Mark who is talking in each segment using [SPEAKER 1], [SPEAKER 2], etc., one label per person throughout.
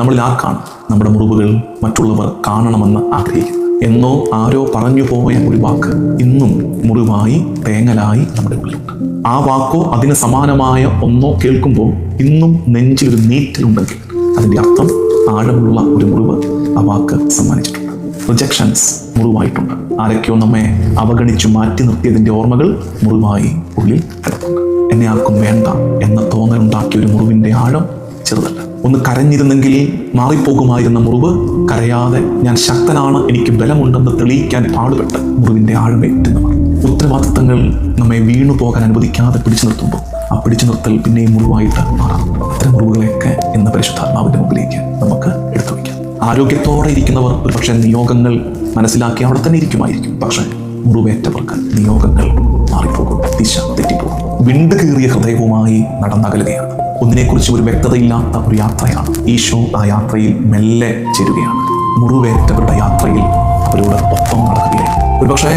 [SPEAKER 1] നമ്മളിൽ ആർക്കാണ് നമ്മുടെ മുറിവുകൾ മറ്റുള്ളവർ കാണണമെന്ന് ആഗ്രഹിക്കുന്നത്? എന്നോ ആരോ പറഞ്ഞു പോയ ഒരു വാക്ക് ഇന്നും മുറിവായി തേങ്ങലായി നമ്മുടെ ഉള്ളിലുണ്ട്. ആ വാക്കോ അതിന് സമാനമായ ഒന്നോ കേൾക്കുമ്പോൾ ഇന്നും നെഞ്ചിലൊരു നീറ്റലുണ്ടെങ്കിൽ അതിൻ്റെ അർത്ഥം ആഴമുള്ള ഒരു മുറിവ് ആ വാക്ക് സമ്മാനിച്ചിട്ടുണ്ട്. റിജക്ഷൻസ് മുറിവായിട്ടുണ്ട്. ആരൊക്കെയോ നമ്മെ അവഗണിച്ചു മാറ്റി നിർത്തിയതിൻ്റെ ഓർമ്മകൾ മുറിവായി ഉള്ളിൽ കിടപ്പുണ്ട്. എന്നെ ആർക്കും വേണ്ട എന്ന തോന്നലുണ്ടാക്കിയ ഒരു മുറിവിൻ്റെ ആഴം ചെറുതല്ല. ഒന്ന് കരഞ്ഞിരുന്നെങ്കിൽ മാറിപ്പോകുമായിരുന്ന മുറിവ് കരയാതെ ഞാൻ ശക്തനാണ്, എനിക്ക് ബലമുണ്ടെന്ന് തെളിയിക്കാൻ പാടുപെട്ട് മുറിവിൻ്റെ ആഴമേറ്റുന്നവർ. ഉത്തരവാദിത്തങ്ങൾ നമ്മെ വീണു പോകാൻ അനുവദിക്കാതെ പിടിച്ചു നിർത്തുമ്പോൾ ആ പിടിച്ചു നിർത്തൽ പിന്നെയും മുറിവായിട്ട് മാറാം. അത്തരം മുറിവുകളെയൊക്കെ എന്ന പരിശുദ്ധാത്മാവിൻ്റെ മുമ്പിലേക്ക് നമുക്ക് എടുത്തു വയ്ക്കാം. ആരോഗ്യത്തോടെ ഇരിക്കുന്നവർ ഒരുപക്ഷെ നിയോഗങ്ങൾ മനസ്സിലാക്കി അവിടെ തന്നെ ഇരിക്കുമായിരിക്കും. പക്ഷേ മുറിവേറ്റവർക്ക് നിയോഗങ്ങൾ മാറിപ്പോകും, ദിശ തെറ്റിപ്പോകും. വിണ്ടു കീറിയ ഹൃദയവുമായി നടന്നകലുകയാണ്. ഒന്നിനെക്കുറിച്ച് ഒരു വ്യക്തതയില്ലാത്ത ഒരു യാത്രയാണ്. ഈശോ ആ യാത്രയിൽ മെല്ലെ ചേരുകയാണ്. മുറിവേറ്റവരുടെ യാത്രയിൽ അവരോട് ഒപ്പം നടക്കുകയാണ്. ഒരുപക്ഷെ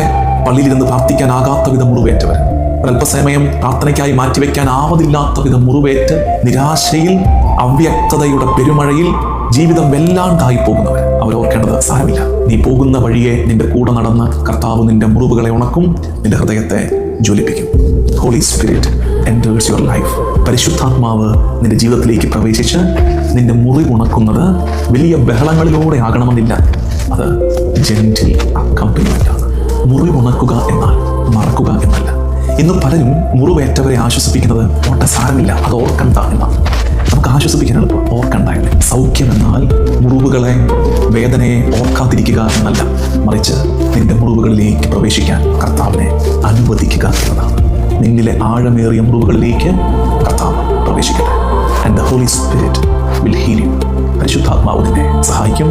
[SPEAKER 1] പള്ളിയിലിരുന്ന് പ്രാർത്ഥിക്കാനാകാത്ത വിധം മുറിവേറ്റവർ, ഒരല്പസമയം പ്രാർത്ഥനയ്ക്കായി മാറ്റിവെക്കാനാവതില്ലാത്ത വിധം മുറിവേറ്റ് നിരാശയിൽ അവ്യക്തതയുടെ പെരുമഴയിൽ ജീവിതം വെല്ലാണ്ടായി പോകുന്നവർ, അവരോർക്കേണ്ടത് സാരമില്ല. നീ പോകുന്ന വഴിയെ നിന്റെ കൂടെ നടന്ന് കർത്താവ് നിന്റെ മുറിവുകളെ ഉണക്കും, നിന്റെ ഹൃദയത്തെ ജ്വലിപ്പിക്കും. Holy spirit enters your life. പരിശുദ്ധാത്മാവ് നിന്റെ ജീവിതത്തിലേക്ക് പ്രവേശിച്ച് നിന്റെ മുറിവുണക്കുന്നത് വലിയ ബഹളങ്ങളിലൂടെ ആകണമെന്നില്ല. അത് ജെന്റിൽ അക്കമ്പനിമെന്റാണ്. മുറിവുണക്കുക എന്നാൽ മറക്കുക എന്നല്ല. ഇന്ന് പലരും മുറിവേറ്റവരെ ആശ്വസിപ്പിക്കുന്നത് ഒട്ട സാരമില്ല, അത് ഓർക്കണ്ട എന്നാണ്. നമുക്ക് ആശ്വസിപ്പിക്കാനാണ് ഓർക്കണ്ട. സൗഖ്യം എന്നാൽ മുറിവുകളെ, വേദനയെ ഓർക്കാതിരിക്കുക എന്നല്ല, മറിച്ച് നിന്റെ മുറിവുകളിലേക്ക് പ്രവേശിക്കാൻ കർത്താവിനെ അനുവദിക്കുക എന്നതാണ്. നിന്നിലെ ആഴമേറിയ മുറിവുകളിലേക്ക് കർത്താവ് പ്രവേശിക്കട്ടെ. And the holy spirit will heal you. പരിശുദ്ധാത്മാവ് നിന്നെ സഹായിക്കും.